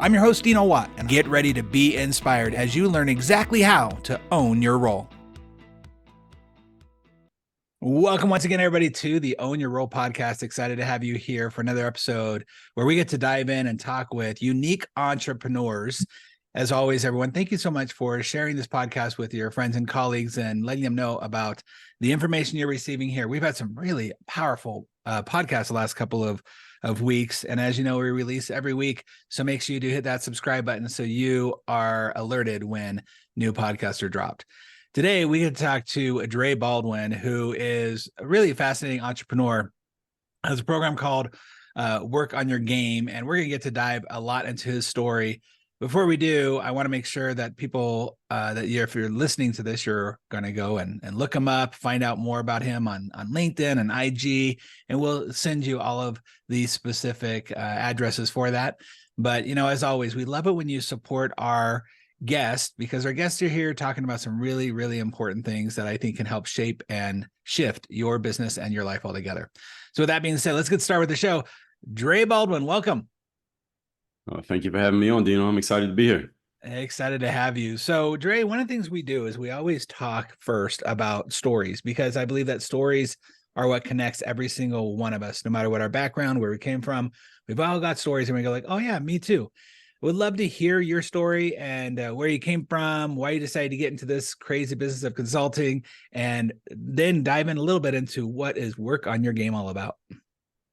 I'm your host, Dino, and get ready to be inspired as you learn exactly how to own your role. Welcome once again, everybody, to the Own Your Role podcast. Excited to have you here for another episode where we get to dive in and talk with unique entrepreneurs. As always, everyone, thank you so much for sharing this podcast with your friends and colleagues and letting them know about the information you're receiving here. We've had some really powerful podcasts the last couple of weeks. And as you know, we release every week. So make sure you do hit that subscribe button so you are alerted when new podcasts are dropped. Today, we get to talk to Dre Baldwin, who is a really fascinating entrepreneur. Has a program called Work on Your Game, and we're going to get to dive a lot into his story. Before we do, I want to make sure that people, if you're listening to this, you're going to go and look him up, find out more about him on LinkedIn and IG, and we'll send you all of the specific addresses for that. But, as always, we love it when you support our guests, because our guests are here talking about some really, really important things that I think can help shape and shift your business and your life altogether. So with that being said, let's get started with the show. Dre Baldwin, welcome. Thank you for having me on, Dino. I'm excited to be here. Excited to have you. So, Dre, one of the things we do is we always talk first about stories, because I believe that stories are what connects every single one of us, no matter what our background, where we came from. We've all got stories and we go like, oh yeah, me too. Would love to hear your story and where you came from, why you decided to get into this crazy business of consulting, and then dive in a little bit into what is Work on Your Game all about.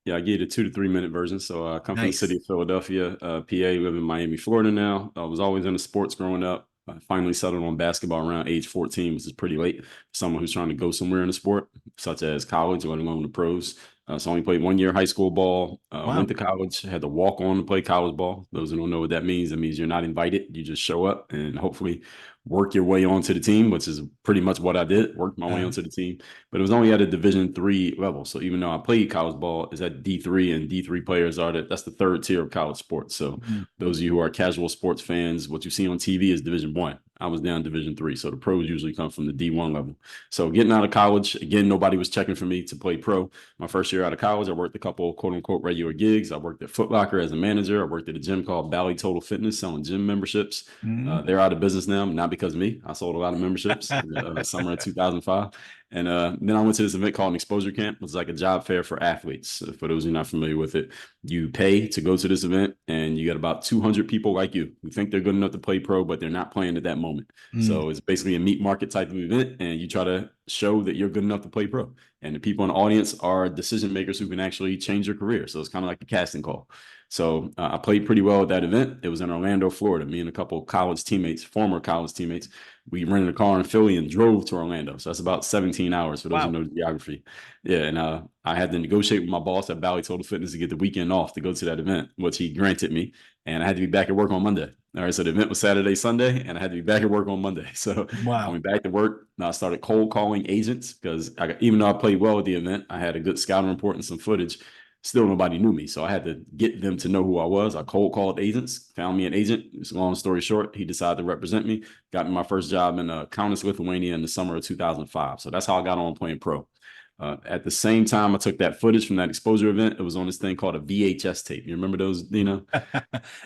Yeah, I gave you the 2 to 3 minute version. So I come from the city of Philadelphia, PA, live in Miami, Florida now. I was always into sports growing up. I finally settled on basketball around age 14, which is pretty late for someone who's trying to go somewhere in the sport, such as college, let alone the pros. So I only played 1 year high school ball, went to college, had to walk on to play college ball. Those who don't know what that means, it means you're not invited. You just show up and hopefully work your way onto the team, which is pretty much what I did, worked my way onto the team. But it was only at a Division III level. So even though I played college ball, it's at D3, and D3 players that's the third tier of college sports. So those of you who are casual sports fans, what you see on TV is Division I. I was down Division III. So the pros usually come from the D1 level. So getting out of college, again, nobody was checking for me to play pro. My first year out of college, I worked a couple quote unquote regular gigs. I worked at Foot Locker as a manager. I worked at a gym called Bally Total Fitness, selling gym memberships. They're out of business now, not because of me. I sold a lot of memberships in the summer of 2005. And then I went to this event called an exposure camp. It was like a job fair for athletes. For those who are not familiar with it, you pay to go to this event, and you get about 200 people like you who think they're good enough to play pro, but they're not playing at that moment. So it's basically a meat market type of event, and you try to show that you're good enough to play pro. And the people in the audience are decision makers who can actually change your career. So it's kind of like a casting call. So I played pretty well at that event. It was in Orlando, Florida. Me and a couple of college teammates, former college teammates, we rented a car in Philly and drove to Orlando. So that's about 17 hours for those who know geography. Yeah, and I had to negotiate with my boss at Bally Total Fitness to get the weekend off to go to that event, which he granted me. And I had to be back at work on Monday. All right, so the event was Saturday, Sunday, and I had to be back at work on Monday. So I went back to work. Now I started cold calling agents, because even though I played well at the event, I had a good scouting report and some footage. Still nobody knew me. So I had to get them to know who I was. I cold called agents, found me an agent. It's a long story short. He decided to represent me, got me my first job in Kaunas, Lithuania in the summer of 2005. So that's how I got on playing pro. At the same time, I took that footage from that exposure event. It was on this thing called a VHS tape. You remember those, Dino?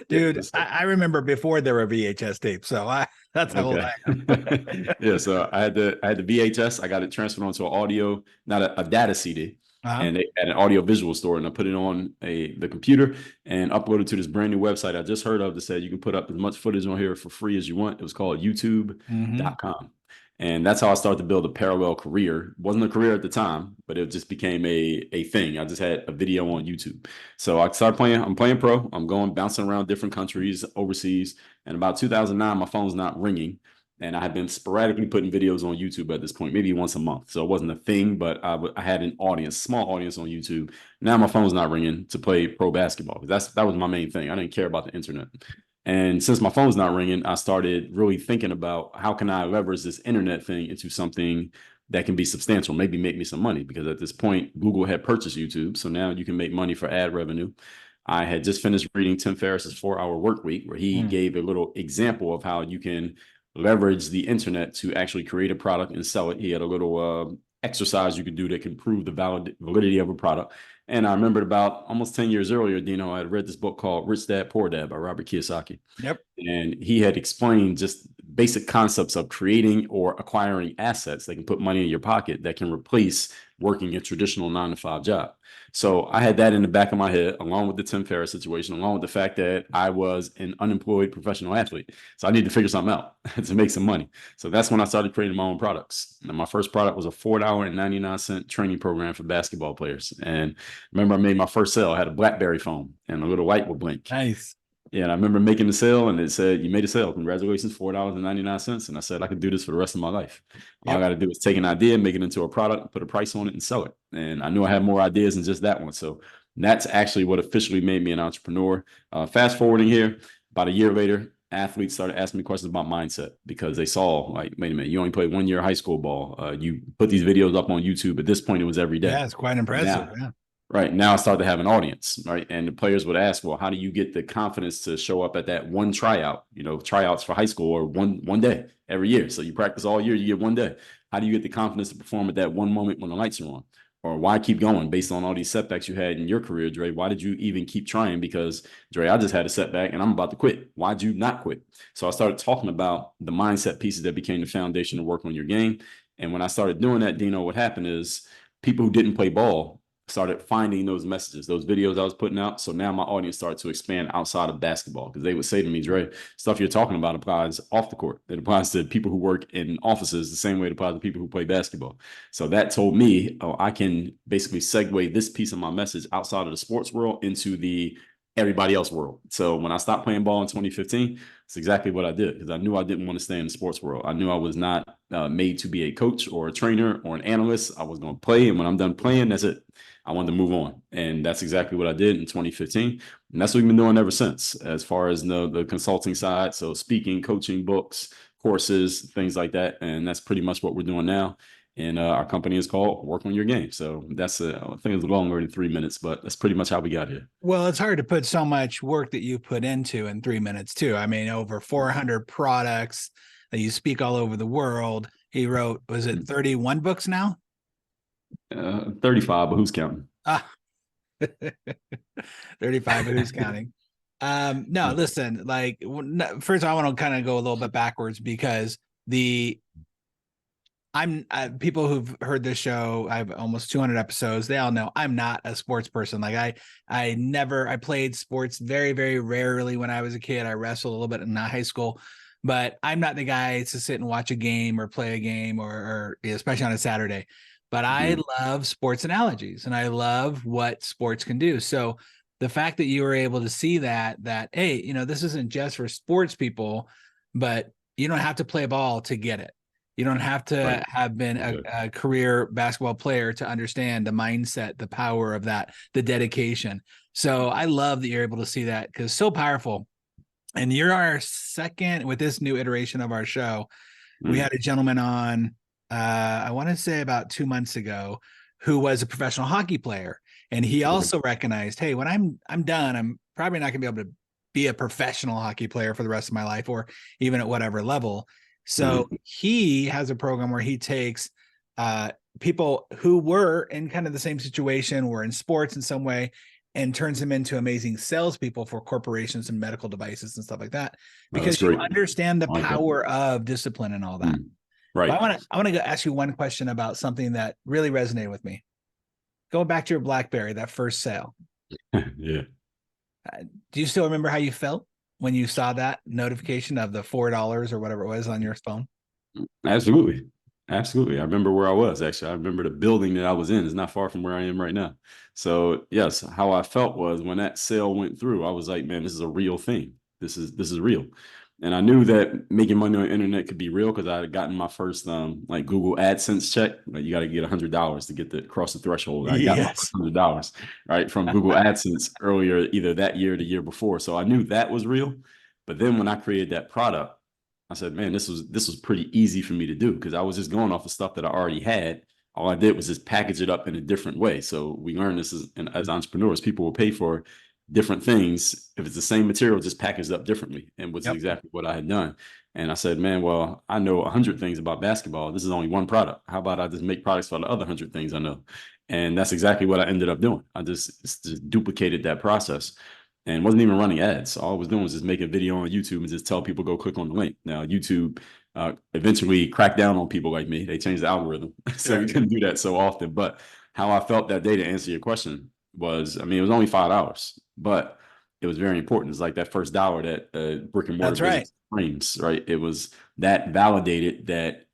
Dude, I remember before there were VHS tapes. So that's how old I am. Yeah, so I had the VHS. I got it transferred onto an audio, not a data CD. And they had an audio visual store, and I put it on the computer and uploaded to this brand new website I just heard of that said you can put up as much footage on here for free as you want. It was called youtube.com. And that's how I started to build a parallel career. It wasn't a career at the time, but it just became a thing. I just had a video on YouTube. So I started playing. I'm playing pro. I'm going bouncing around different countries overseas. And about 2009, my phone's not ringing. And I had been sporadically putting videos on YouTube at this point, maybe once a month. So it wasn't a thing, but I had an audience, small audience on YouTube. Now my phone's not ringing to play pro basketball. That was my main thing. I didn't care about the internet. And since my phone's not ringing, I started really thinking about how can I leverage this internet thing into something that can be substantial, maybe make me some money, because at this point, Google had purchased YouTube. So now you can make money for ad revenue. I had just finished reading Tim Ferriss's 4-Hour Work Week, where he gave a little example of how you can leverage the internet to actually create a product and sell it. He had a little exercise you could do that can prove the validity of a product. And I remembered about almost 10 years earlier, Dino, I had read this book called Rich Dad, Poor Dad by Robert Kiyosaki. Yep. And he had explained just basic concepts of creating or acquiring assets that can put money in your pocket that can replace working a traditional 9 to 5 job. So I had that in the back of my head, along with the Tim Ferriss situation, along with the fact that I was an unemployed professional athlete. So I needed to figure something out to make some money. So that's when I started creating my own products. And my first product was a $4.99 training program for basketball players. And remember, I made my first sale. I had a BlackBerry phone and a little light would blink. Nice. Yeah, and I remember making the sale, and it said, "You made a sale. Congratulations, $4.99." And I said, "I could do this for the rest of my life. All I got to do is take an idea, make it into a product, put a price on it, and sell it." And I knew I had more ideas than just that one. So that's actually what officially made me an entrepreneur. Fast forwarding here, about a year later, athletes started asking me questions about mindset because they saw, like, wait a minute, you only played 1 year high school ball. You put these videos up on YouTube. At this point, it was every day. Yeah, it's quite impressive. Now, Yeah. right now, I started to have an audience, right? And the players would ask, well, how do you get the confidence to show up at that one tryout, tryouts for high school, or one day every year? So you practice all year, you get one day. How do you get the confidence to perform at that one moment when the lights are on? Or why keep going based on all these setbacks you had in your career, Dre? Why did you even keep trying? Because, Dre, I just had a setback and I'm about to quit. Why'd you not quit? So I started talking about the mindset pieces that became the foundation to work on your game. And when I started doing that, Dino, what happened is people who didn't play ball started finding those messages, those videos I was putting out. So now my audience started to expand outside of basketball, because they would say to me, "Dre, stuff you're talking about applies off the court. It applies to people who work in offices the same way it applies to people who play basketball." So that told me, oh, I can basically segue this piece of my message outside of the sports world into the everybody else world. So when I stopped playing ball in 2015, it's exactly what I did, because I knew I didn't want to stay in the sports world. I knew I was not made to be a coach or a trainer or an analyst. I was going to play, and when I'm done playing, that's it. I wanted to move on. And that's exactly what I did in 2015. And that's what we've been doing ever since, as far as the consulting side. So speaking, coaching, books, courses, things like that. And that's pretty much what we're doing now. And our company is called Work on Your Game. So that's, I think it's longer than 3 minutes, but that's pretty much how we got here. Well, it's hard to put so much work that you put into in 3 minutes too. I mean, over 400 products that you speak all over the world. He wrote, was it 31 books now? 35, but who's counting? 35, but who's counting? No, listen, like, first I want to kind of go a little bit backwards, because people who've heard this show, I have almost 200 episodes. They all know I'm not a sports person. Like I played sports very, very rarely when I was a kid. I wrestled a little bit in high school, but I'm not the guy to sit and watch a game or play a game or especially on a Saturday. But I love sports analogies and I love what sports can do. So the fact that you were able to see that, hey, this isn't just for sports people, but you don't have to play ball to get it. You don't have to have been a career basketball player to understand the mindset, the power of that, the dedication. So I love that you're able to see that, because it's so powerful. And you're our second with this new iteration of our show. We had a gentleman on, I want to say about 2 months ago, who was a professional hockey player. And he also recognized, hey, when I'm done, I'm probably not gonna be able to be a professional hockey player for the rest of my life, or even at whatever level. So he has a program where he takes people who were in kind of the same situation, were in sports in some way, and turns them into amazing salespeople for corporations and medical devices and stuff like that, because you understand the power of discipline and all that. Right. But I want to ask you one question about something that really resonated with me. Going back to your BlackBerry, that first sale. Yeah. Do you still remember how you felt when you saw that notification of the $4 or whatever it was on your phone? Absolutely. Absolutely. I remember where I was, actually. I remember the building that I was in is not far from where I am right now. So yes, how I felt was when that sale went through, I was like, man, this is a real thing. This is real. And I knew that making money on the internet could be real, because I had gotten my first like Google AdSense check. Like, you got to get $100 to get cross the threshold. I got my $100 right from Google AdSense earlier, either that year or the year before. So I knew that was real. But then when I created that product, I said, man, this was pretty easy for me to do, because I was just going off of stuff that I already had. All I did was just package it up in a different way. So we learned this as entrepreneurs, people will pay for different things if it's the same material, just packaged up differently, and which is exactly what I had done. And I said, man, well, I know 100 things about basketball. This is only one product. How about I just make products for the other 100 things I know? And that's exactly what I ended up doing. I just duplicated that process and wasn't even running ads. All I was doing was just make a video on YouTube and just tell people go click on the link. Now, YouTube eventually cracked down on people like me. They changed the algorithm. So we couldn't do that so often. But how I felt that day, to answer your question, was, I mean, it was only 5 hours, but it was very important. It's like that first dollar that brick and mortar business frames, right? It was that validated that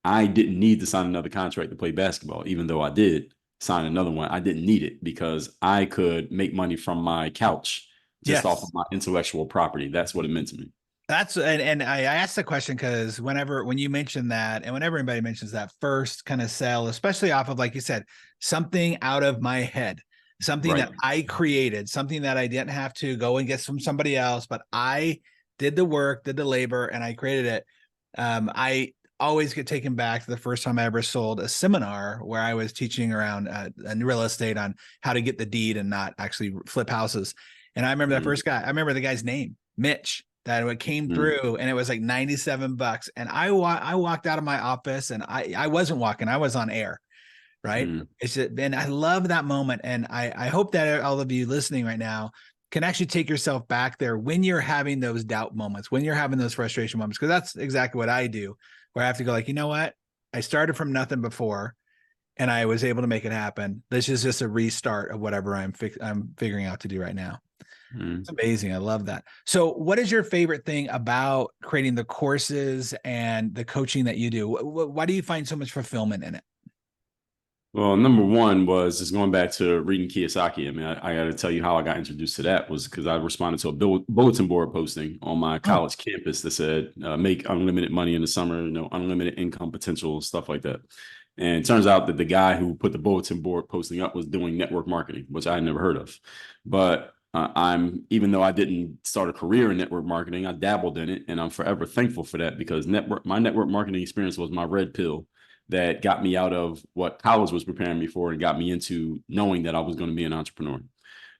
I didn't need to sign another contract to play basketball, even though I did sign another one. I didn't need it because I could make money from my couch just off of my intellectual property. That's what it meant to me. That's and I asked the question because when you mention that, and whenever anybody mentions that first kind of sell, especially off of, like you said, something out of my head, something that I created, something that I didn't have to go and get from somebody else, but I did the work, did the labor, and I created it. I always get taken back to the first time I ever sold a seminar where I was teaching around real estate on how to get the deed and not actually flip houses. And I remember that first guy. I remember the guy's name, Mitch, that came through, and it was like $97. And I walked out of my office, and I wasn't walking, I was on air. Right. It's just, and I love that moment. And I hope that all of you listening right now can actually take yourself back there when you're having those doubt moments, when you're having those frustration moments, because that's exactly what I do, where I have to go like, you know what? I started from nothing before and I was able to make it happen. This is just a restart of whatever I'm figuring out to do right now. It's amazing. I love that. So what is your favorite thing about creating the courses and the coaching that you do? Why do you find so much fulfillment in it? Well, number one was just going back to reading Kiyosaki. I mean, I got to tell you how I got introduced to that was because I responded to a bulletin board posting on my college campus that said, make unlimited money in the summer, unlimited income potential, stuff like that. And it turns out that the guy who put the bulletin board posting up was doing network marketing, which I had never heard of. But even though I didn't start a career in network marketing, I dabbled in it, and I'm forever thankful for that because my network marketing experience was my red pill that got me out of what college was preparing me for and got me into knowing that I was going to be an entrepreneur.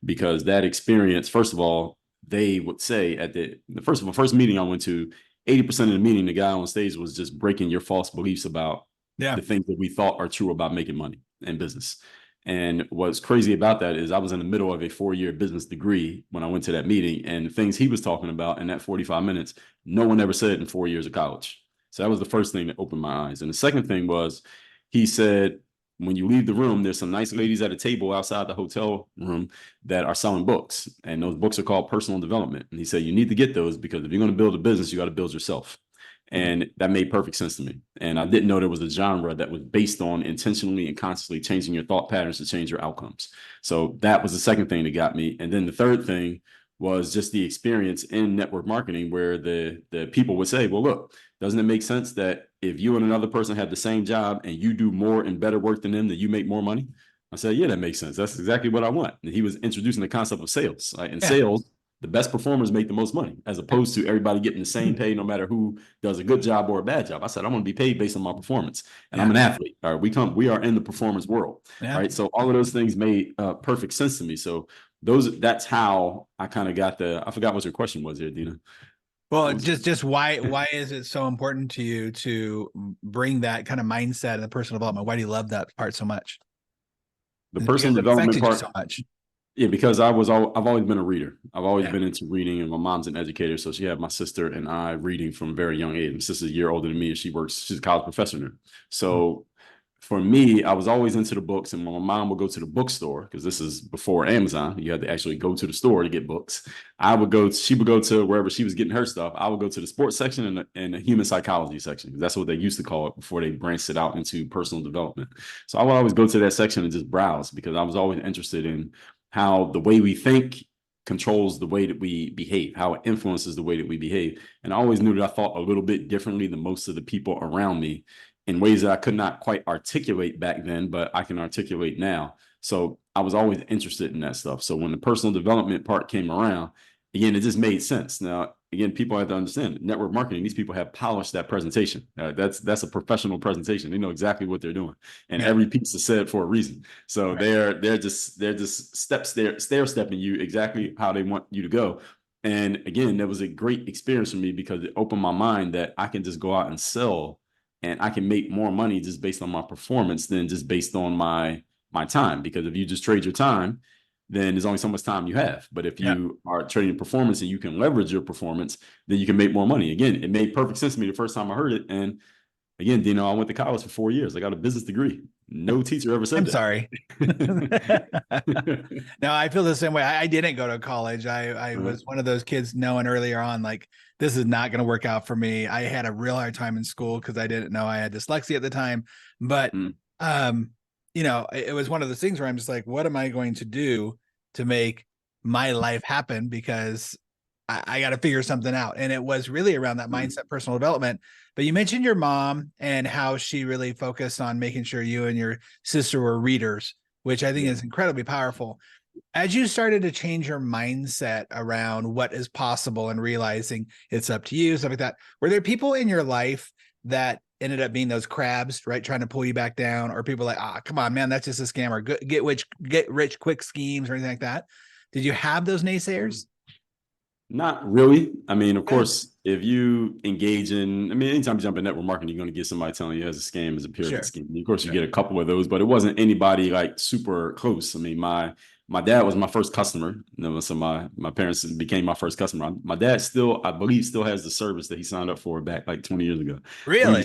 Because that experience, first of all, they would say at the first meeting I went to, 80% of the meeting, the guy on stage was just breaking your false beliefs about the things that we thought are true about making money in business. And what's crazy about that is I was in the middle of a 4-year business degree when I went to that meeting, and the things he was talking about in that 45 minutes, no one ever said in 4 years of college. So that was the first thing that opened my eyes. And the second thing was, he said, when you leave the room, there's some nice ladies at a table outside the hotel room that are selling books. And those books are called personal development. And he said, you need to get those because if you're going to build a business, you got to build yourself. And that made perfect sense to me. And I didn't know there was a genre that was based on intentionally and constantly changing your thought patterns to change your outcomes. So that was the second thing that got me. And then the third thing was just the experience in network marketing where the people would say, well, look, doesn't it make sense that if you and another person have the same job and you do more and better work than them, that you make more money? I said, yeah, that makes sense. That's exactly what I want. And he was introducing the concept of sales. Right? In sales, the best performers make the most money, as opposed to everybody getting the same pay, no matter who does a good job or a bad job. I said, I want to be paid based on my performance, and I'm an athlete. All right, we are in the performance world. Right. So all of those things made perfect sense to me. So that's how I kind of got I forgot what your question was here, Dina. Well, just why is it so important to you to bring that kind of mindset in the personal development? Why do you love that part so much? The personal development part so much. Yeah, because I've always been a reader. I've always been into reading, and my mom's an educator, so she had my sister and I reading from a very young age. My sister's a year older than me, and she's a college professor now. So for me, I was always into the books, and when my mom would go to the bookstore, because this is before Amazon, you had to actually go to the store to get books. She would go to wherever she was getting her stuff. I would go to the sports section and the human psychology section. That's what they used to call it before they branched it out into personal development. So I would always go to that section and just browse because I was always interested in how the way we think controls the way that we behave, how it influences the way that we behave. And I always knew that I thought a little bit differently than most of the people around me in ways that I could not quite articulate back then, but I can articulate now. So I was always interested in that stuff. So when the personal development part came around, again, it just made sense. Now, again, people have to understand network marketing. These people have polished that presentation. That's a professional presentation. They know exactly what they're doing, and every piece is said for a reason. So they're just stair stepping you exactly how they want you to go. And again, that was a great experience for me because it opened my mind that I can just go out and sell and I can make more money just based on my performance than just based on my time. Because if you just trade your time, then there's only so much time you have. But if Yeah. you are trading performance and you can leverage your performance, then you can make more money. Again, it made perfect sense to me the first time I heard it. And again, Dino, I went to college for 4 years. I got a business degree. No teacher ever said I'm that. sorry. No, I feel the same way. I didn't go to college. I was one of those kids knowing earlier on, like, this is not going to work out for me. I had a real hard time in school because I didn't know I had dyslexia at the time. But, um, it was one of those things where I'm just like, what am I going to do to make my life happen? Because I got to figure something out. And it was really around that mindset, personal development. But you mentioned your mom and how she really focused on making sure you and your sister were readers, which I think is incredibly powerful. As you started to change your mindset around what is possible and realizing it's up to you, stuff like that, were there people in your life that ended up being those crabs, right? Trying to pull you back down, or people like, come on, man, that's just a scam, or get rich quick schemes or anything like that? Did you have those naysayers? Not really. I mean, of course, if you engage in, I mean, anytime you jump in network marketing, you're going to get somebody telling you as a scam, as a pyramid scheme. Of course, you get a couple of those, but it wasn't anybody like super close. I mean, my dad was my first customer. So my parents became my first customer. My dad still, I believe, still has the service that he signed up for back like 20 years ago. Really?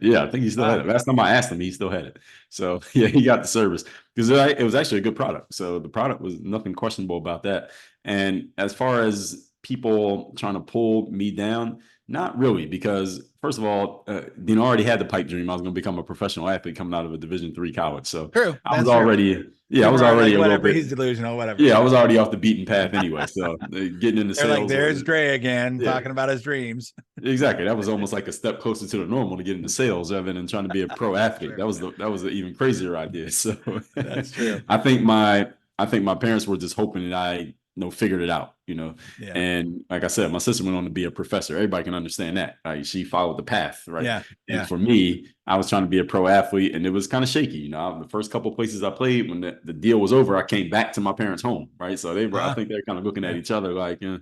Yeah, I think he still had it. Last time I asked him, he still had it. So yeah, he got the service because it was actually a good product. So the product was nothing questionable about that. And as far as people trying to pull me down, not really, because first of all, Dino already had the pipe dream. I was going to become a professional athlete coming out of a Division III college. So true. I was True. already, I was already like, a little whatever. bit. He's delusional. Whatever. Yeah, I was already off the beaten path anyway. So getting into They're like, sales, there's Dre again yeah, talking about his dreams. exactly. That was almost like a step closer to the normal to get into sales rather than trying to be a pro athlete. That was the even crazier idea. So That's true. I think my parents were just hoping that I figured it out, Yeah. And like I said, my sister went on to be a professor. Everybody can understand that. Like she followed the path, right? Yeah. And for me, I was trying to be a pro athlete, and it was kind of shaky. The first couple of places I played, when the deal was over, I came back to my parents' home, right? So I think they're kind of looking at each other like, I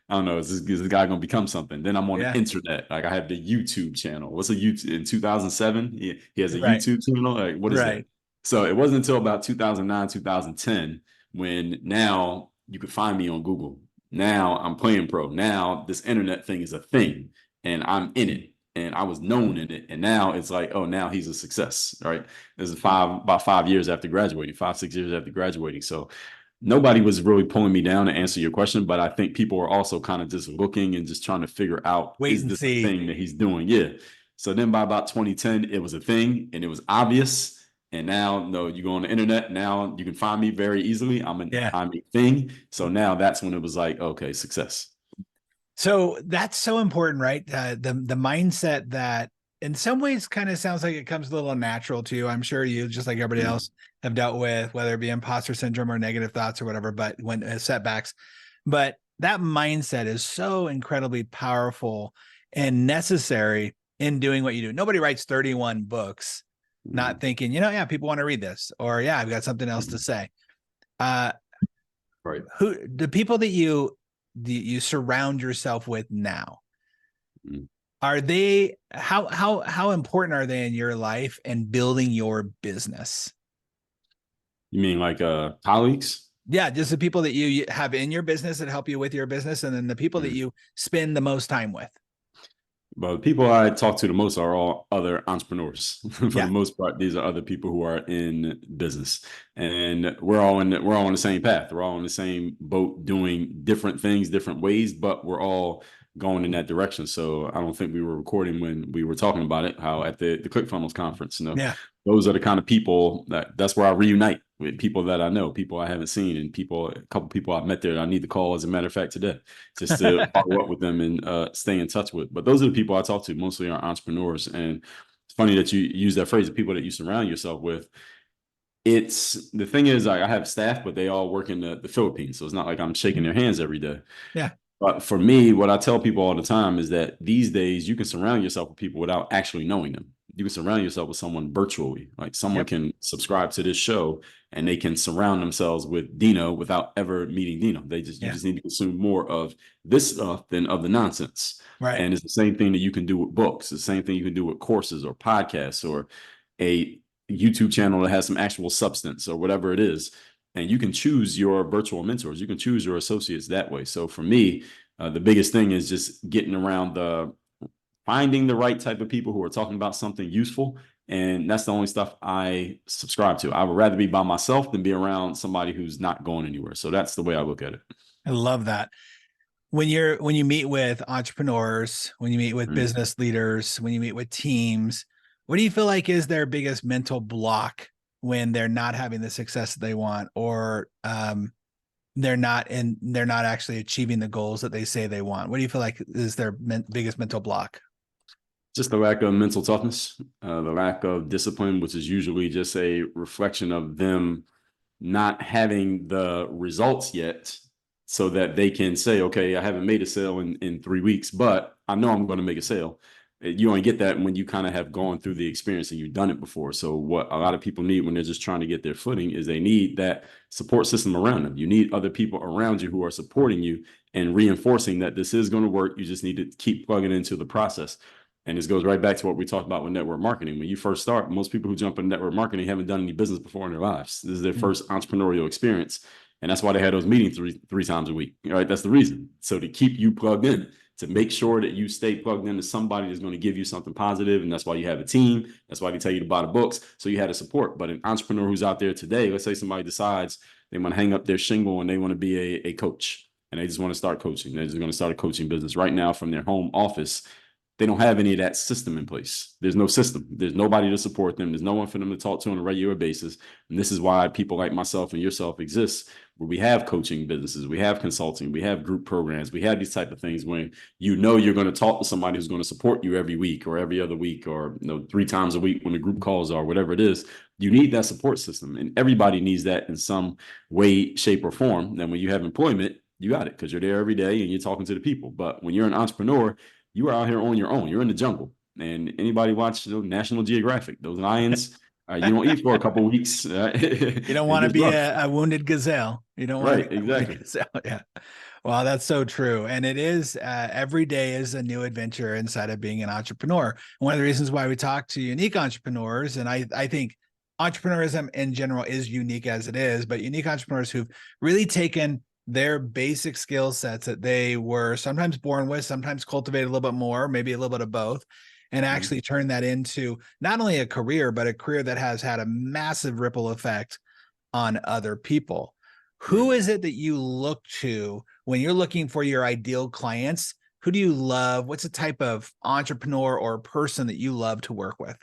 don't know, is this guy going to become something? Then I'm on the internet. Like I have the YouTube channel. What's a YouTube in 2007? He has a YouTube channel. Like, what is that? So it wasn't until about 2009, 2010 when now you could find me on Google. Now I'm playing pro. Now this internet thing is a thing and I'm in it and I was known in it. And now it's like, oh, now he's a success, right? This is about 5 years after graduating, 5, 6 years after graduating. So nobody was really pulling me down to answer your question, but I think people were also kind of just looking and just trying to figure out, is this a thing that he's doing? Yeah. So then by about 2010, it was a thing and it was obvious. And now, no, you go on the internet. Now you can find me very easily. I'm a thing. So now that's when it was like, okay, success. So that's so important, right? The mindset that in some ways kind of sounds like it comes a little natural to you. I'm sure you, just like everybody else, have dealt with, whether it be imposter syndrome or negative thoughts or whatever, but when setbacks, but that mindset is so incredibly powerful and necessary in doing what you do. Nobody writes 31 books not thinking, people want to read this, or I've got something else to say. Right. Who the people that you surround yourself with now, are they, how important are they in your life and building your business? You mean like colleagues? Yeah, just the people that you have in your business that help you with your business, and then the people that you spend the most time with. But the people I talk to the most are all other entrepreneurs. For the most part, these are other people who are in business, and we're all on the same path. We're all on the same boat, doing different things, different ways, but we're all going in that direction. So I don't think we were recording when we were talking about it. How at the ClickFunnels conference, those are the kind of people that's where I reunite with people that I know, people I haven't seen, and a couple people I've met there that I need to call, as a matter of fact, today, just to follow up with them and stay in touch with. But those are the people I talk to, mostly are entrepreneurs. And it's funny that you use that phrase, the people that you surround yourself with. It's the thing is, I have staff, but they all work in the Philippines. So it's not like I'm shaking their hands every day. Yeah. But for me, what I tell people all the time is that these days you can surround yourself with people without actually knowing them. you can surround yourself with someone virtually. Like someone Yep. can subscribe to this show and they can surround themselves with Dino without ever meeting Dino. You Yeah. just need to consume more of this stuff than of the nonsense. Right. And it's the same thing that you can do with books. It's the same thing you can do with courses or podcasts or a YouTube channel that has some actual substance or whatever it is. And you can choose your virtual mentors. You can choose your associates that way. So for me, the biggest thing is just getting around finding the right type of people who are talking about something useful. And that's the only stuff I subscribe to. I would rather be by myself than be around somebody who's not going anywhere. So that's the way I look at it. I love that. When you meet with entrepreneurs, when you meet with Mm. business leaders, when you meet with teams, what do you feel like is their biggest mental block when they're not having the success that they want, or they're not actually achieving the goals that they say they want? What do you feel like is their biggest mental block? Just the lack of mental toughness, the lack of discipline, which is usually just a reflection of them not having the results yet so that they can say, okay, I haven't made a sale in 3 weeks, but I know I'm going to make a sale. You only get that when you kind of have gone through the experience and you've done it before. So what a lot of people need when they're just trying to get their footing is they need that support system around them. You need other people around you who are supporting you and reinforcing that this is going to work. You just need to keep plugging into the process. And this goes right back to what we talked about with network marketing. When you first start, most people who jump in network marketing haven't done any business before in their lives. This is their first entrepreneurial experience. And that's why they had those meetings three times a week. Right? That's the reason. So to keep you plugged in, to make sure that you stay plugged into somebody that's going to give you something positive. And that's why you have a team. That's why they tell you to buy the books. So you had a support. But an entrepreneur who's out there today, let's say somebody decides they want to hang up their shingle and they want to be a coach and they just want to start coaching. They're just going to start a coaching business right now from their home office. They don't have any of that system in place. There's no system. There's nobody to support them. There's no one for them to talk to on a regular basis. And this is why people like myself and yourself exist, where we have coaching businesses, we have consulting, we have group programs, we have these type of things when you know you're going to talk to somebody who's going to support you every week or every other week or 3 times a week when the group calls are, whatever it is. You need that support system. And everybody needs that in some way, shape, or form. Then when you have employment, you got it because you're there every day and you're talking to the people. But when you're an entrepreneur, you are out here on your own. You're in the jungle. And anybody watch National Geographic, those lions, you don't eat for a couple of weeks. You don't want to be a wounded gazelle. You don't want to be a wounded gazelle. Yeah. Well, that's so true. And it is every day is a new adventure inside of being an entrepreneur. One of the reasons why we talk to unique entrepreneurs, and I think entrepreneurism in general is unique as it is, but unique entrepreneurs who've really taken their basic skill sets that they were sometimes born with, sometimes cultivated a little bit more, maybe a little bit of both, and actually turn that into not only a career, but a career that has had a massive ripple effect on other people. Who is it that you look to when you're looking for your ideal clients? Who do you love? What's the type of entrepreneur or person that you love to work with?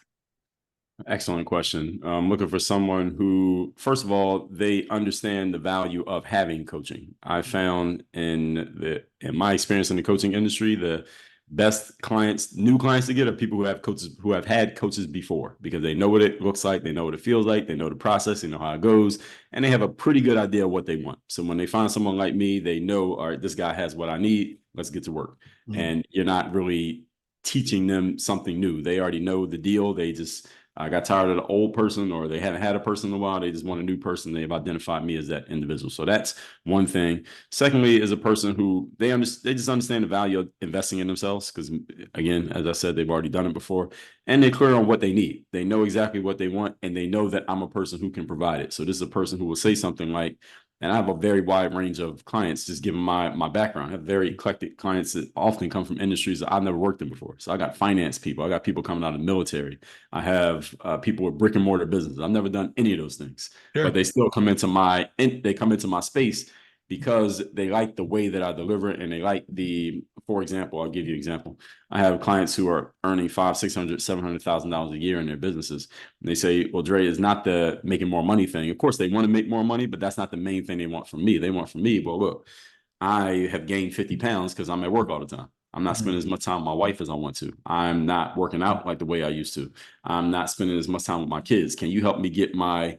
Excellent question. I'm looking for someone who, first of all, they understand the value of having coaching. I found in my experience in the coaching industry, the best clients, new clients to get are people who have coaches, who have had coaches before, because they know what it looks like, they know what it feels like, they know the process, they know how it goes, and they have a pretty good idea of what they want. So when they find someone like me, they know, all right, this guy has what I need. Let's get to work. And you're not really teaching them something new. They already know the deal. They just got tired of the old person, or they haven't had a person in a while. They just want a new person. They've identified me as that individual. So that's one thing. Secondly, is a person who they just understand the value of investing in themselves. Because again, as I said, they've already done it before, and they're clear on what they need. They know exactly what they want, and they know that I'm a person who can provide it. So this is a person who will say something like, and I have a very wide range of clients, just given my background. I have very eclectic clients that often come from industries that I've never worked in before. So I got finance people. I got people coming out of the military. I have people with brick and mortar business. I've never done any of those things, but they still come into my space because they like the way that I deliver it, and they like for example, I'll give you an example. I have clients who are earning $500,000, $600,000, $700,000 a year in their businesses. And they say, well, Dre, is not the making more money thing. Of course, they want to make more money, but that's not the main thing they want from me. They want from me, well, look, I have gained 50 pounds because I'm at work all the time. I'm not spending as much time with my wife as I want to. I'm not working out like the way I used to. I'm not spending as much time with my kids. Can you help me get my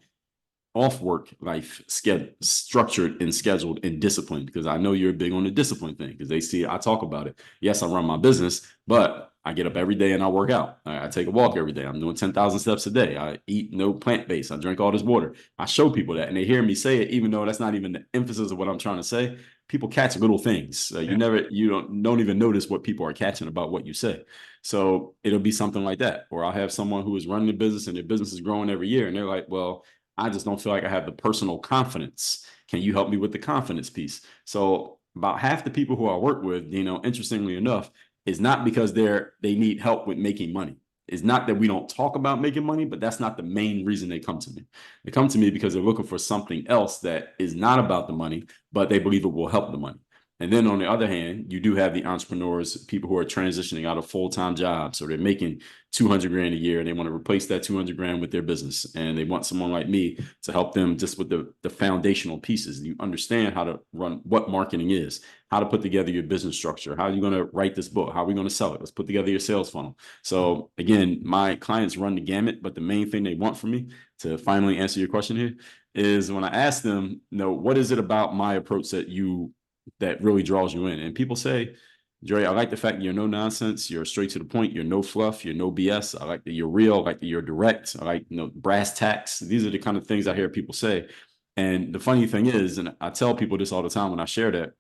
off work life structured and scheduled and disciplined? Because I know you're big on the discipline thing, because they see I talk about it. Yes, I run my business, but I get up every day and I work out. I take a walk every day. I'm doing 10,000 steps a day. I eat no plant-based. I drink all this water. I show people that, and they hear me say it, even though that's not even the emphasis of what I'm trying to say. People catch little things. You don't even notice what people are catching about what you say. So it'll be something like that, or I'll have someone who is running a business and their business is growing every year, and they're like, well, I just don't feel like I have the personal confidence. Can you help me with the confidence piece? So about half the people who I work with, interestingly enough, is not because they need help with making money. It's not that we don't talk about making money, but that's not the main reason they come to me. They come to me because they're looking for something else that is not about the money, but they believe it will help the money. And then on the other hand, you do have the entrepreneurs, people who are transitioning out of full-time jobs, or they're making 200 grand a year and they want to replace that 200 grand with their business. And they want someone like me to help them just with the foundational pieces. You understand how to run, what marketing is, how to put together your business structure. How are you going to write this book? How are we going to sell it? Let's put together your sales funnel. So again, my clients run the gamut, but the main thing they want from me, to finally answer your question here, is when I ask them, what is it about my approach that really draws you in? And people say, Dre, I like the fact you're no nonsense, you're straight to the point, you're no fluff, you're no BS. I like that you're real, I like that you're direct, I like brass tacks. These are the kind of things I hear people say. And the funny thing is, and I tell people this all the time when I share that,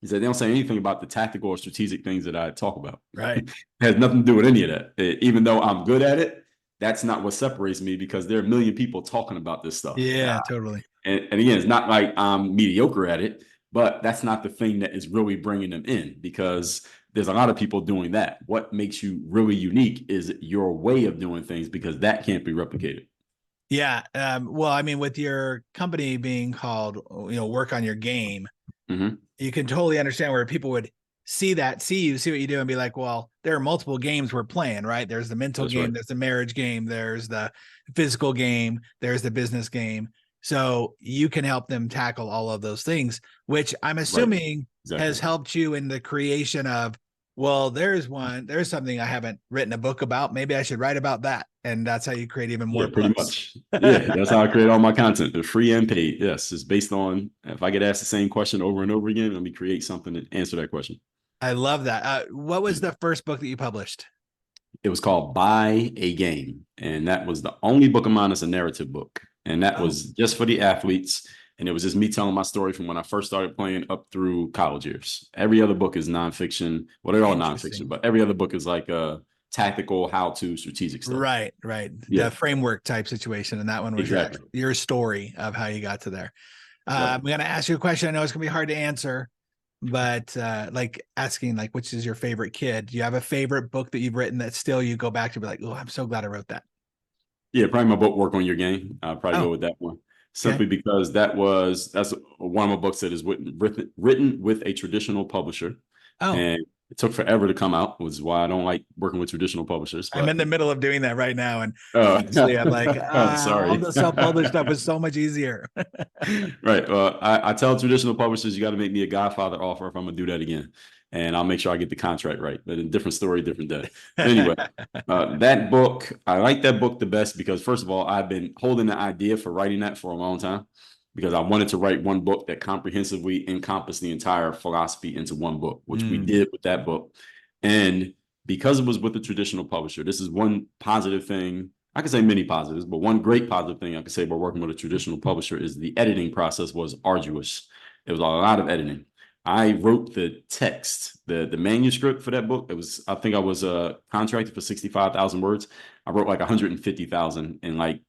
is that they don't say anything about the tactical or strategic things that I talk about. Right. It has nothing to do with any of that. Even though I'm good at it, that's not what separates me, because there are a million people talking about this stuff. Yeah, totally. And again, it's not like I'm mediocre at it, but that's not the thing that is really bringing them in, because there's a lot of people doing that. What makes you really unique is your way of doing things, because that can't be replicated. Yeah. Well, I mean, with your company being called, work on your game, you can totally understand where people would see what you do and be like, well, there are multiple games we're playing, right? There's the mental game, right. There's the marriage game, there's the physical game, there's the business game. So you can help them tackle all of those things, which I'm assuming has helped you in the creation of, well, there's something I haven't written a book about. Maybe I should write about that. And that's how you create even more. Yeah, pretty much. Yeah, that's how I create all my content, the free and paid. Yes, it's based on, if I get asked the same question over and over again, let me create something to answer that question. I love that. What was the first book that you published? It was called Buy a Game. And that was the only book of mine that's a narrative book. And that was just for the athletes. And it was just me telling my story from when I first started playing up through college years. Every other book is nonfiction. Well, they're all nonfiction, but every other book is like a tactical, how-to, strategic stuff. Right. Yeah. The framework type situation. And that one was your story of how you got to there. I'm going to ask you a question. I know it's going to be hard to answer, but like asking, like, which is your favorite kid? Do you have a favorite book that you've written that still you go back to be like, oh, I'm so glad I wrote that? Yeah, probably my book, Work on Your Game. I'll probably go with that one. Simply because that's one of my books that is written with a traditional publisher. And it took forever to come out, which is why I don't like working with traditional publishers. But I'm in the middle of doing that right now. And honestly, I'm like, sorry. All the self-published stuff is so much easier. Right. Well, I tell traditional publishers, you got to make me a Godfather offer if I'm going to do that again. And I'll make sure I get the contract right. But a different story, different day. Anyway, that book, I like that book the best because, first of all, I've been holding the idea for writing that for a long time, because I wanted to write one book that comprehensively encompassed the entire philosophy into one book, which we did with that book. And because it was with a traditional publisher, this is one positive thing. I could say many positives, but one great positive thing I could say about working with a traditional publisher is the editing process was arduous. It was a lot of editing. I wrote the text, the manuscript for that book. I think I was contracted for 65,000 words. I wrote like 150,000 in like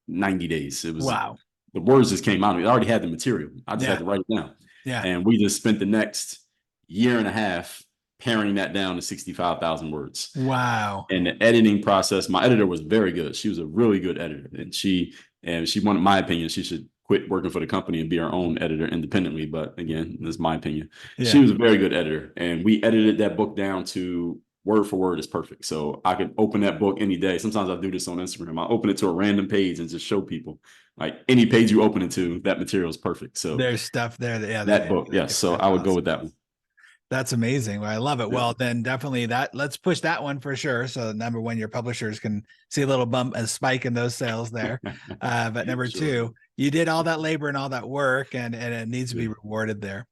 90 days. It was wow. The words just came out of me. I already had the material. I just had to write it down. Yeah. And we just spent the next year and a half paring that down to 65,000 words. Wow. And the editing process, my editor was very good. She was a really good editor. And she wanted my opinion. She should quit working for the company and be our own editor independently. But again, that's my opinion. Yeah. She was a very good editor. And we edited that book down to word for word is perfect. So I could open that book any day. Sometimes I do this on Instagram. I open it to a random page and just show people, like, any page you open it to, that material is perfect. So there's stuff there. That book. Yes. So I would go with that one. That's amazing. I love it. Yeah. Well, then definitely let's push that one for sure. So number one, your publishers can see a little bump, a spike in those sales there. But number two, you did all that labor and all that work, and it needs to be rewarded there.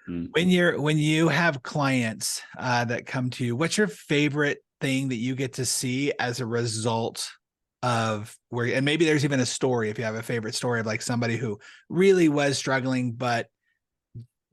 Mm-hmm. When you have clients that come to you, what's your favorite thing that you get to see as a result of where, and maybe there's even a story, if you have a favorite story of like somebody who really was struggling, but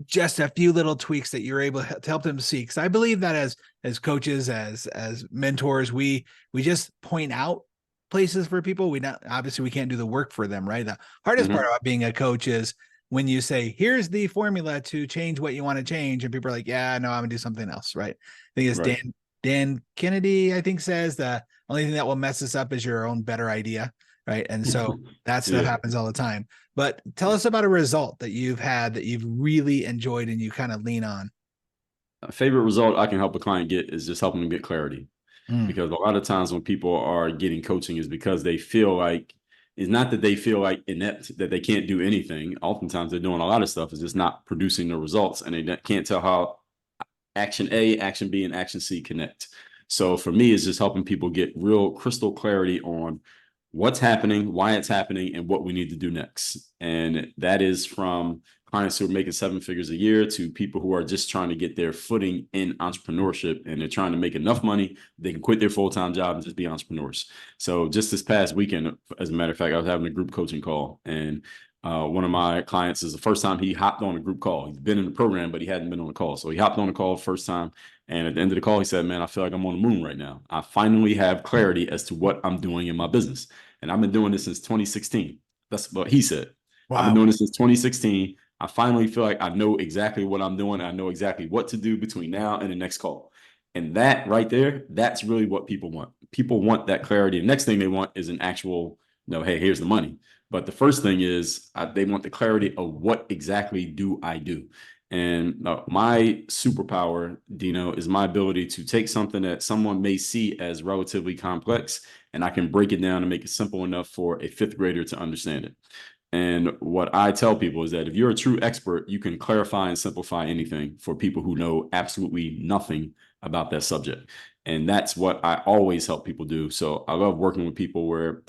just a few little tweaks that you're able to help them see. Because I believe that as coaches, as mentors, we just point out places for people. We not obviously we can't do the work for them, right? The hardest part about being a coach is when you say, here's the formula to change what you want to change, and people are like, yeah, no, I'm gonna do something else, right? I think it's Right. Dan Kennedy, I think, says the only thing that will mess us up is your own better idea, right? And so that stuff Yeah. happens all the time. But tell us about a result that you've had that you've really enjoyed and you kind of lean on. A favorite result I can help a client get is just helping them get clarity. Mm. Because a lot of times when people are getting coaching is because they feel like, it's not that they feel like inept, that they can't do anything. Oftentimes they're doing a lot of stuff, it's just not producing the results, and they can't tell how action A, action B, and action C connect. So for me, it's just helping people get real crystal clarity on what's happening, why it's happening, and what we need to do next. And that is from clients who are making 7 figures a year to people who are just trying to get their footing in entrepreneurship, and they're trying to make enough money they can quit their full-time job and just be entrepreneurs. So just this past weekend, as a matter of fact, I was having a group coaching call, and one of my clients is the first time he hopped on a group call. He's been in the program, but he hadn't been on a call. So he hopped on a call first time. And at the end of the call, he said, man, I feel like I'm on the moon right now. I finally have clarity as to what I'm doing in my business. And I've been doing this since 2016. That's what he said. Wow. I've been doing this since 2016. I finally feel like I know exactly what I'm doing. I know exactly what to do between now and the next call. And that right there, that's really what people want. People want that clarity. The next thing they want is an actual, hey, here's the money. But the first thing is they want the clarity of what exactly do I do? And my superpower, Dino, is my ability to take something that someone may see as relatively complex, and I can break it down and make it simple enough for a 5th grader to understand it. And what I tell people is that if you're a true expert, you can clarify and simplify anything for people who know absolutely nothing about that subject. And that's what I always help people do. So I love working with people where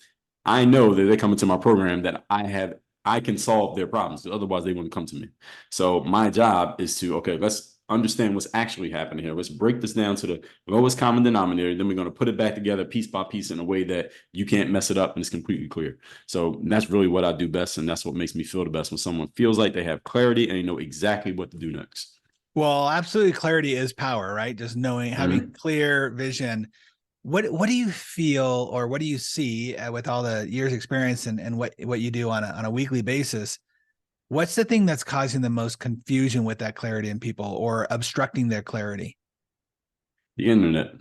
I know that they come into my program that I can solve their problems. Otherwise, they wouldn't come to me. So my job is to, okay, let's understand what's actually happening here. Let's break this down to the lowest common denominator. Then we're going to put it back together piece by piece in a way that you can't mess it up and it's completely clear. So that's really what I do best. And that's what makes me feel the best, when someone feels like they have clarity and they know exactly what to do next. Well, absolutely. Clarity is power, right? Just knowing, having clear vision. What do you feel, or what do you see with all the years experience and what you do on a weekly basis? What's the thing that's causing the most confusion with that clarity in people, or obstructing their clarity? The internet.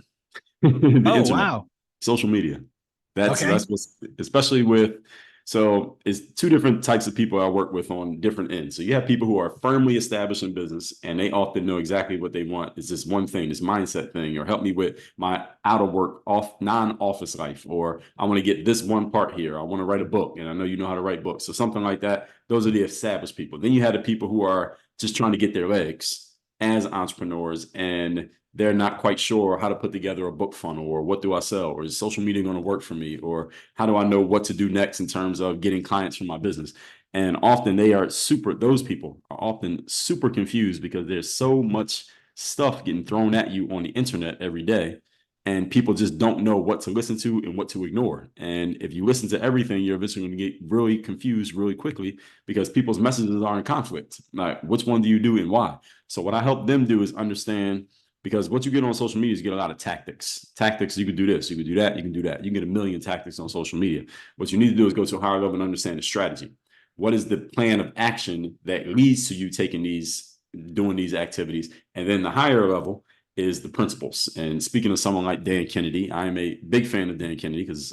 The Oh, internet, wow. social media. That's Okay. what's, especially with, so it's 2 different types of people I work with on different ends. So you have people who are firmly established in business, and they often know exactly what they want. It's this one thing, this mindset thing, or help me with my out of work, non-office life, or I want to get this one part here. I want to write a book, and I know you know how to write books. So something like that. Those are the established people. Then you have the people who are just trying to get their legs as entrepreneurs, and they're not quite sure how to put together a book funnel, or what do I sell, or is social media going to work for me, or how do I know what to do next in terms of getting clients for my business. And often those people are often super confused because there's so much stuff getting thrown at you on the internet every day, and people just don't know what to listen to and what to ignore. And if you listen to everything, you're eventually going to get really confused really quickly, because people's messages are in conflict. Like, which one do you do and why? So what I help them do is understand, because what you get on social media is you get a lot of tactics. You could do this, you could do that, you can do that. You can get a million tactics on social media. What you need to do is go to a higher level and understand the strategy. What is the plan of action that leads to you doing these activities? And then the higher level is the principles. And speaking of someone like Dan Kennedy, I am a big fan of Dan Kennedy, because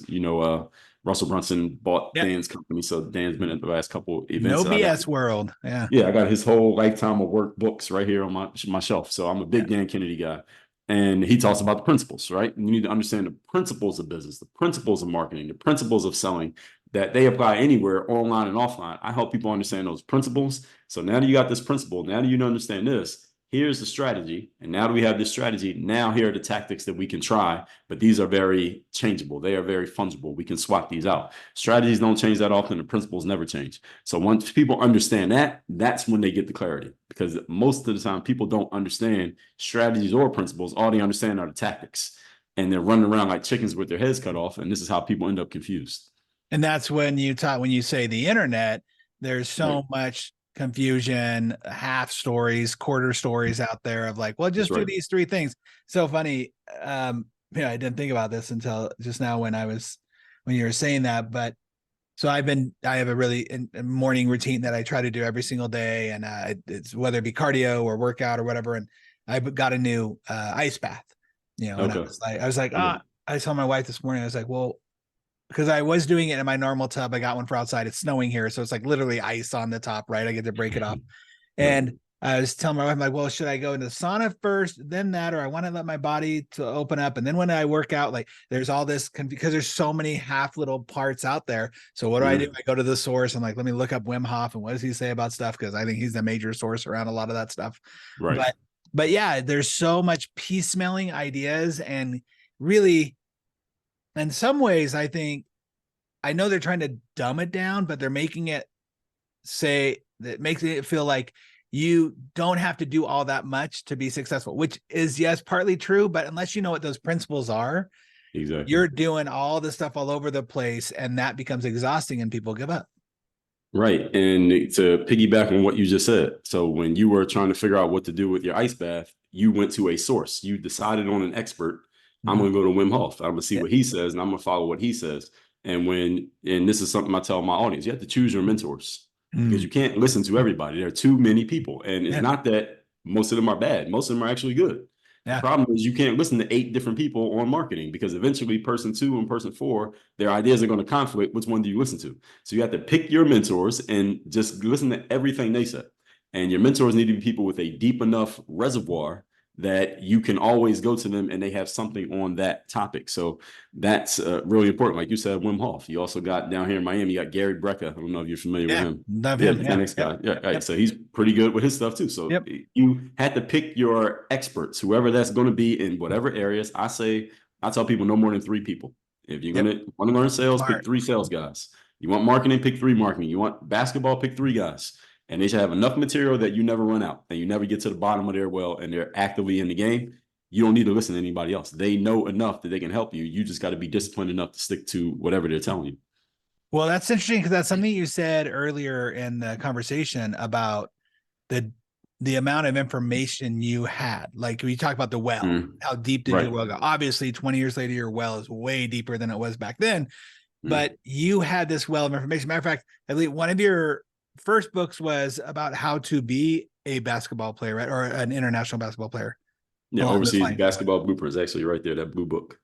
Russell Brunson bought Dan's company. So Dan's been at the last couple events. No BS world. Yeah. Yeah, I got his whole lifetime of work books right here on my shelf. So I'm a big Dan Kennedy guy. And he talks about the principles, right? And you need to understand the principles of business, the principles of marketing, the principles of selling, that they apply anywhere, online and offline. I help people understand those principles. So now that you got this principle, now that you understand this, here's the strategy. And now that we have this strategy, now here are the tactics that we can try. But these are very changeable. They are very fungible. We can swap these out. Strategies don't change that often. The principles never change. So once people understand that, that's when they get the clarity. Because most of the time, people don't understand strategies or principles. All they understand are the tactics. and they're running around like chickens with their heads cut off. And this is how people end up confused. And that's when you say the internet, there's so much confusion, half stories, quarter stories out there of like, well, just do these three things. So funny. I didn't think about this until just now when you were saying that, but so I have a really morning routine that I try to do every single day. And it's whether it be cardio or workout or whatever. And I got a new ice bath, and I was like, I saw my wife this morning. I was like, well, because I was doing it in my normal tub. I got one for outside. It's snowing here. So it's like literally ice on the top, right? I get to break it off. And I was telling my wife, I'm like, well, should I go into the sauna first, then that, or I want to let my body to open up? And then when I work out, like there's all this, because there's so many half little parts out there. So what do I do? I go to the source. I'm like, let me look up Wim Hof and what does he say about stuff? Because I think he's the major source around a lot of that stuff. Right. But yeah, there's so much piecemealing ideas, and really, in some ways, I know they're trying to dumb it down, but they're making it makes it feel like you don't have to do all that much to be successful, which is, yes, partly true. But unless you know what those principles are, you're doing all the stuff all over the place, and that becomes exhausting and people give up. Right. And to piggyback on what you just said, so when you were trying to figure out what to do with your ice bath, you went to a source. You decided on an expert. I'm going to go to Wim Hof. I'm going to see what he says, and I'm going to follow what he says. And this is something I tell my audience, you have to choose your mentors, because you can't listen to everybody. There are too many people. And it's not that most of them are bad. Most of them are actually good. The problem is you can't listen to 8 different people on marketing, because eventually person 2 and person 4, their ideas are going to conflict. Which one do you listen to? So you have to pick your mentors and just listen to everything they say. And your mentors need to be people with a deep enough reservoir that you can always go to them and they have something on that topic. So that's really important. Like you said, Wim Hof. You also got down here in Miami, you got Gary Brecka. I don't know if you're familiar with him. Love him. The next guy. Yeah, right. So he's pretty good with his stuff too. So you had to pick your experts, whoever that's going to be in whatever areas. I tell people no more than 3 people. If you're going to want to learn sales, pick 3 sales guys. You want marketing, pick 3 marketing. You want basketball, pick 3 guys. And they should have enough material that you never run out and you never get to the bottom of their well, and they're actively in the game. You don't need to listen to anybody else. They know enough that they can help you. You just got to be disciplined enough to stick to whatever they're telling you. Well, that's interesting, because that's something you said earlier in the conversation about the amount of information you had. Like we talked about the well, how deep did your well go? Obviously, 20 years later, your well is way deeper than it was back then. But you had this well of information. Matter of fact, I believe one of your first books was about how to be a basketball player, right? Or an international basketball player. Yeah, Overseas Basketball Blueprints, actually right there, that blue book.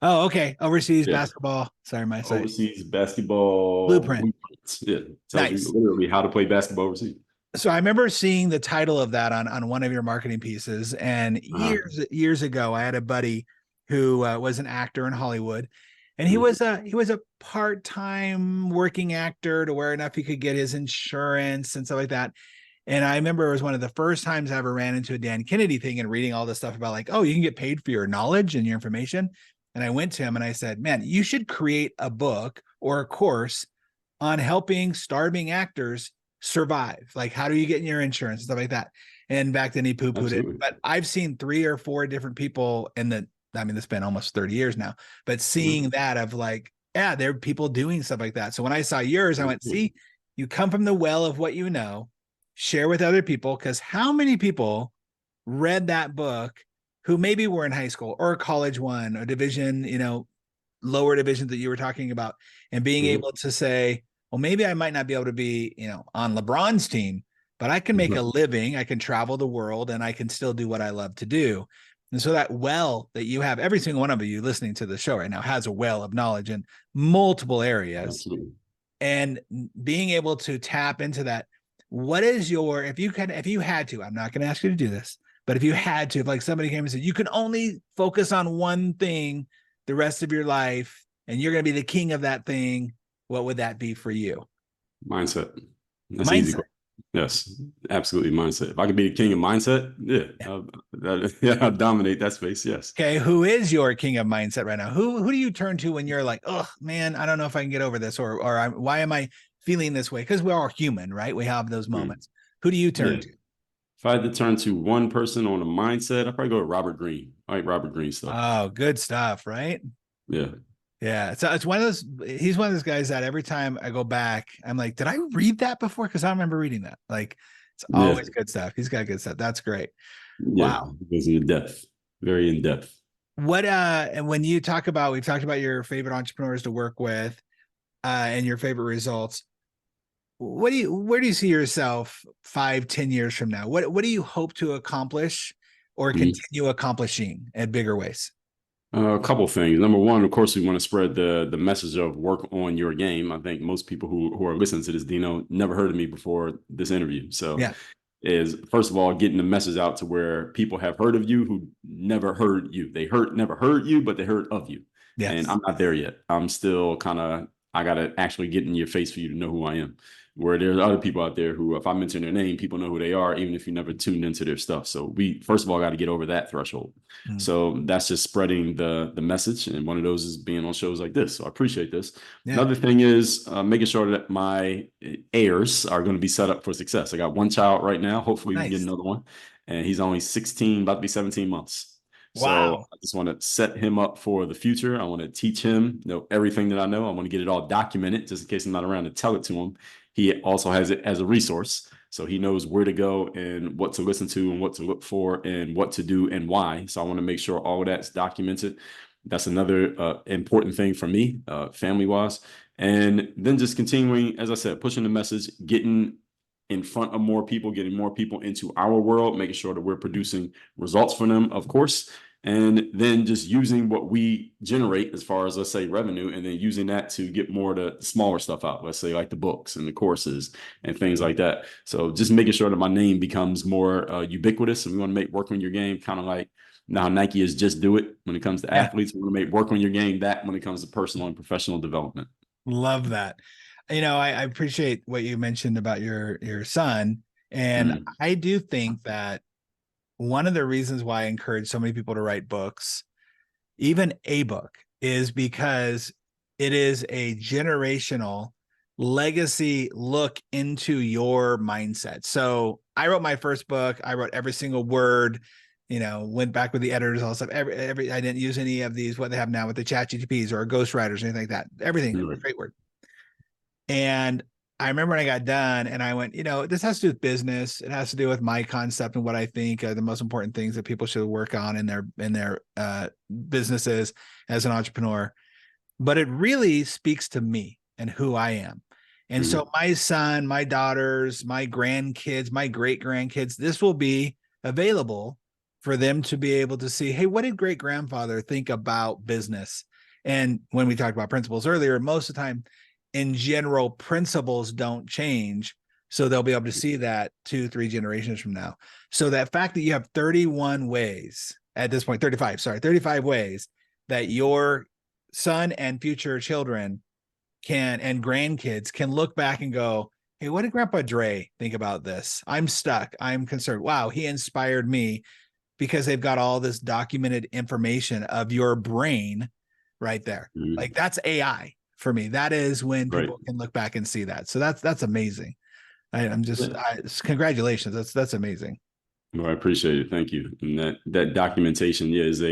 Oh, okay. Overseas basketball. Sorry, my site. Overseas Basketball Blueprints. Yeah, tells you literally how to play basketball overseas. So I remember seeing the title of that on one of your marketing pieces, and years ago, I had a buddy who was an actor in Hollywood. And he was a part-time working actor to where enough he could get his insurance and stuff like that. And I remember it was one of the first times I ever ran into a Dan Kennedy thing and reading all this stuff about like, oh, you can get paid for your knowledge and your information. And I went to him and I said, man, you should create a book or a course on helping starving actors survive. Like, how do you get in your insurance and stuff like that? And back then he poo-pooed it. But I've seen 3 or 4 different people it's been almost 30 years now, but seeing that of like, there are people doing stuff like that. So when I saw yours, I went, see, you come from the well of what you know, share with other people. Because how many people read that book who maybe were in high school or college one or division, lower divisions that you were talking about, and being able to say, well, maybe I might not be able to be, on LeBron's team, but I can make a living, I can travel the world, and I can still do what I love to do. And so that well that you have, every single one of you listening to the show right now has a well of knowledge in multiple areas. Absolutely. And being able to tap into that. What is if you had to, I'm not going to ask you to do this, but if you had to, if like somebody came and said, you can only focus on one thing the rest of your life, and you're going to be the king of that thing, what would that be for you? Mindset. That's easy. Yes, absolutely. Mindset. If I could be the king of mindset, I'll dominate that space. Yes. Okay. Who is your king of mindset right now? Who do you turn to when you're like, oh man, I don't know if I can get over this, or why am I feeling this way? Because we're all human, right? We have those moments. Who do you turn to? If I had to turn to one person on a mindset, I'd probably go with Robert Greene. I like Robert Greene stuff. Oh, good stuff, right? Yeah. Yeah. So it's one of those, he's one of those guys that every time I go back, I'm like, did I read that before? Because I don't remember reading that. Like, it's Yeah. always good stuff. He's got good stuff. That's great. Yeah. Wow. It goes in depth, very in depth. What and when you talk about, we've talked about your favorite entrepreneurs to work with, and your favorite results. Where do you see yourself 5, 10 years from now? What do you hope to accomplish or continue accomplishing in bigger ways? A couple things. Number one, of course, we want to spread the message of work on your game. I think most people who are listening to this, Dino, never heard of me before this interview. So Yeah. is first of all getting the message out to where people have heard of you who never heard you. They never heard you, but they heard of you. And Yes. I'm not there yet. I'm still kind of, I gotta actually get in your face for you to know who I am. Where there's other people out there who, if I mention their name, people know who they are, even if you never tuned into their stuff. So we first of all got to get over that threshold. So that's just spreading the message, and one of those is being on shows like this. So I appreciate this. Yeah. Another thing is making sure that my heirs are going to be set up for success. I got one child right now. Hopefully, we can get Nice. another one, and he's only 16, about to be 17 months. So Wow. I just want to set him up for the future. I want to teach him, everything that I know. I want to get it all documented, just in case I'm not around to tell it to him. He also has it as a resource, so he knows where to go and what to listen to and what to look for and what to do and why. So I want to make sure all of that's documented. That's another important thing for me, family-wise. And then just continuing, as I said, pushing the message, getting in front of more people, getting more people into our world, making sure that we're producing results for them, of course. And then just using what we generate as far as, let's say, revenue, and then using that to get more of the smaller stuff out, let's say like the books and the courses and things like that. So just making sure that my name becomes more ubiquitous. And we want to make work on your game kind of like now Nike is just do it when it comes to athletes. We want to make work on your game that when it comes to personal and professional development. Love that. I appreciate what you mentioned about your son. And I do think that one of the reasons why I encourage so many people to write books, even a book, is because it is a generational legacy look into your mindset. So I wrote my first book. I wrote every single word, went back with the editors, all stuff. Every I didn't use any of these, what they have now with the chat GTPs or ghostwriters or anything like that. Everything, great word. And I remember when I got done and I went, this has to do with business. It has to do with my concept and what I think are the most important things that people should work on in their businesses as an entrepreneur. But it really speaks to me and who I am. And so my son, my daughters, my grandkids, my great grandkids, this will be available for them to be able to see, hey, what did great grandfather think about business? And when we talked about principles earlier, most of the time, in general, principles don't change. So they'll be able to see that 2-3 generations from now. So that fact that you have 31 ways at this point, 35 ways that your son and future children and grandkids can look back and go, hey, what did Grandpa Dre think about this? I'm stuck. I'm concerned. Wow, he inspired me, because they've got all this documented information of your brain right there. Like that's AI for me. That is when people can look back and see that. So that's amazing. Congratulations. That's amazing. Well, I appreciate it. Thank you. And that documentation, is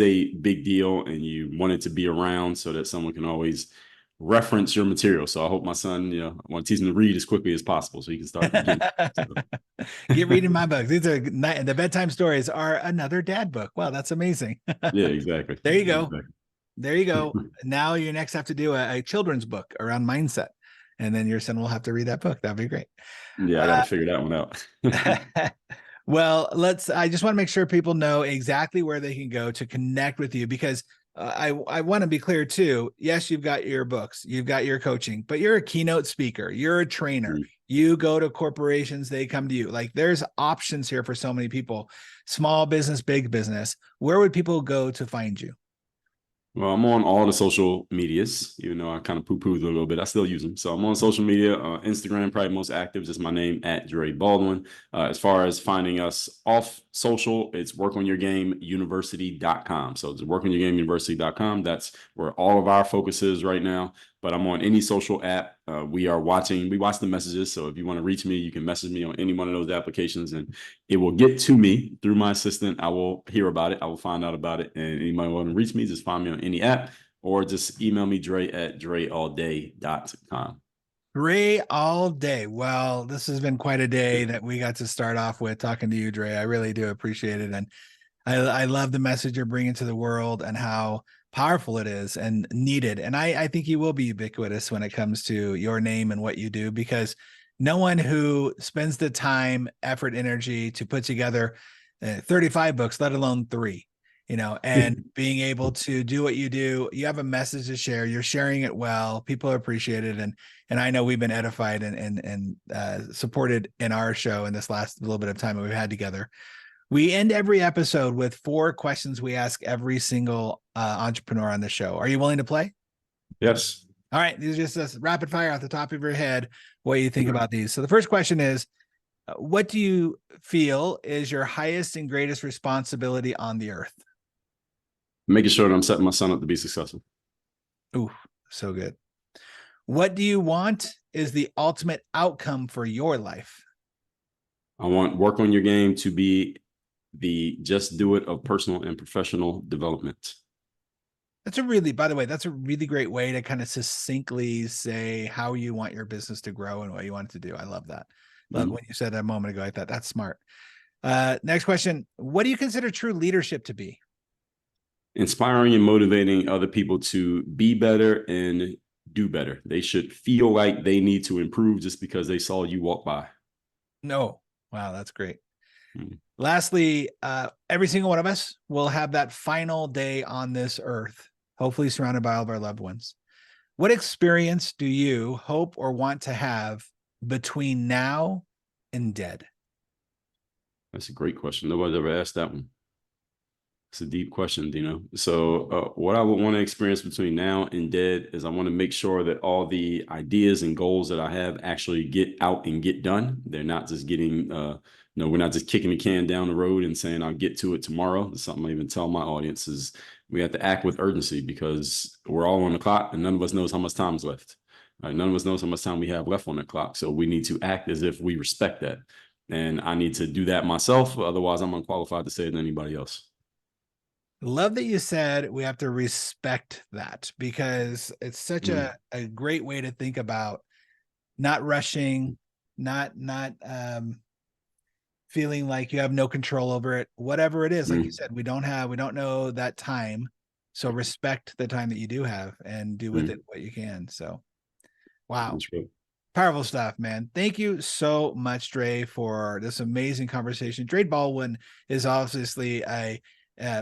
a big deal, and you want it to be around so that someone can always reference your material. So I hope my son, I want to teach him to read as quickly as possible so he can start beginning. Get reading my books. These are the bedtime stories are another dad book. Wow, that's amazing. Yeah, exactly. There you go. Exactly. There you go. Now you next have to do a children's book around mindset, and then your son will have to read that book. That'd be great. Yeah, I got to figure that one out. Well, I just want to make sure people know exactly where they can go to connect with you, because I want to be clear too. Yes, you've got your books, you've got your coaching, but you're a keynote speaker, you're a trainer, you go to corporations, they come to you. Like there's options here for so many people, small business, big business. Where would people go to find you? Well, I'm on all the social medias, even though I kind of poo-pooed a little bit. I still use them. So I'm on social media, Instagram, probably most active, just my name at Dre Baldwin. As far as finding us off social, it's workonyourgameuniversity.com. So it's workonyourgameuniversity.com. That's where all of our focus is right now. but I'm on any social app. We watch the messages. So if you want to reach me, you can message me on any one of those applications and it will get to me through my assistant. I will hear about it. I will find out about it. And anybody want to reach me, just find me on any app or just email me, dre@dreallday.com. Dre all day. Well, this has been quite a day that we got to start off with talking to you, Dre. I really do appreciate it. And I love the message you're bringing to the world and how powerful it is and needed. And I think you will be ubiquitous when it comes to your name and what you do, because no one who spends the time, effort, energy to put together 35 books, let alone 3, and being able to do what you do, you have a message to share, you're sharing it well, people appreciate it. And I know we've been edified and supported in our show in this last little bit of time that we've had together. We end every episode with 4 questions we ask every single entrepreneur on the show. Are you willing to play? Yes. All right. These are just rapid fire off the top of your head, what you think about these. So the first question is, what do you feel is your highest and greatest responsibility on the earth? Making sure that I'm setting my son up to be successful. Ooh, so good. What do you want is the ultimate outcome for your life? I want work on your game to be the just do it of personal and professional development. By the way, that's a really great way to kind of succinctly say how you want your business to grow and what you want it to do. I love that. Love when you said that a moment ago. I thought that's smart. Next question. What do you consider true leadership to be? Inspiring and motivating other people to be better and do better. They should feel like they need to improve just because they saw you walk by. No. Wow, that's great. Lastly, every single one of us will have that final day on this earth, hopefully surrounded by all of our loved ones. What experience do you hope or want to have between now and dead? That's a great question. Nobody's ever asked that one. It's a deep question, Dino. So what I would want to experience between now and dead is I want to make sure that all the ideas and goals that I have actually get out and get done. They're not just getting, we're not just kicking the can down the road and saying I'll get to it tomorrow. That's something I even tell my audience is we have to act with urgency because we're all on the clock and none of us knows how much time's left. None of us knows how much time we have left on the clock. So we need to act as if we respect that. And I need to do that myself. Otherwise, I'm unqualified to say it to anybody else. Love that you said we have to respect that, because it's such a great way to think about not rushing, not feeling like you have no control over it, whatever it is. Like you said, we don't know that time. So respect the time that you do have and do with it what you can. So, wow. Powerful stuff, man. Thank you so much, Dre, for this amazing conversation. Dre Baldwin is obviously a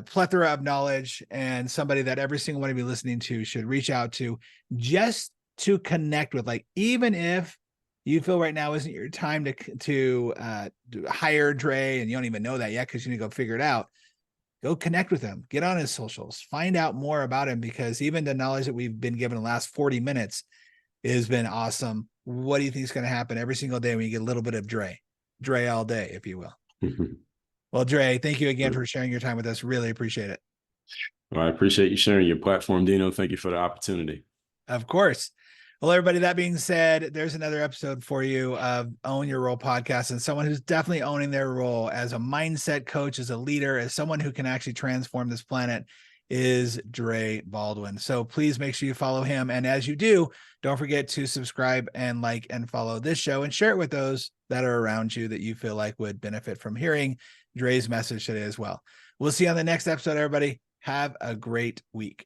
plethora of knowledge and somebody that every single one of you listening to should reach out to just to connect with. Like, even if you feel right now isn't your time to hire Dre and you don't even know that yet because you need to go figure it out, go connect with him, get on his socials, find out more about him, because even the knowledge that we've been given the last 40 minutes has been awesome. What do you think is going to happen every single day when you get a little bit of Dre all day, if you will? Well, Dre, thank you again for sharing your time with us. Really appreciate it. Well, I appreciate you sharing your platform, Dino. Thank you for the opportunity. Of course. Well, everybody, that being said, there's another episode for you of Own Your Role podcast, and someone who's definitely owning their role as a mindset coach, as a leader, as someone who can actually transform this planet is Dre Baldwin. So please make sure you follow him. And as you do, don't forget to subscribe and like and follow this show and share it with those that are around you that you feel like would benefit from hearing Dre's message today as well. We'll see you on the next episode, everybody. Have a great week.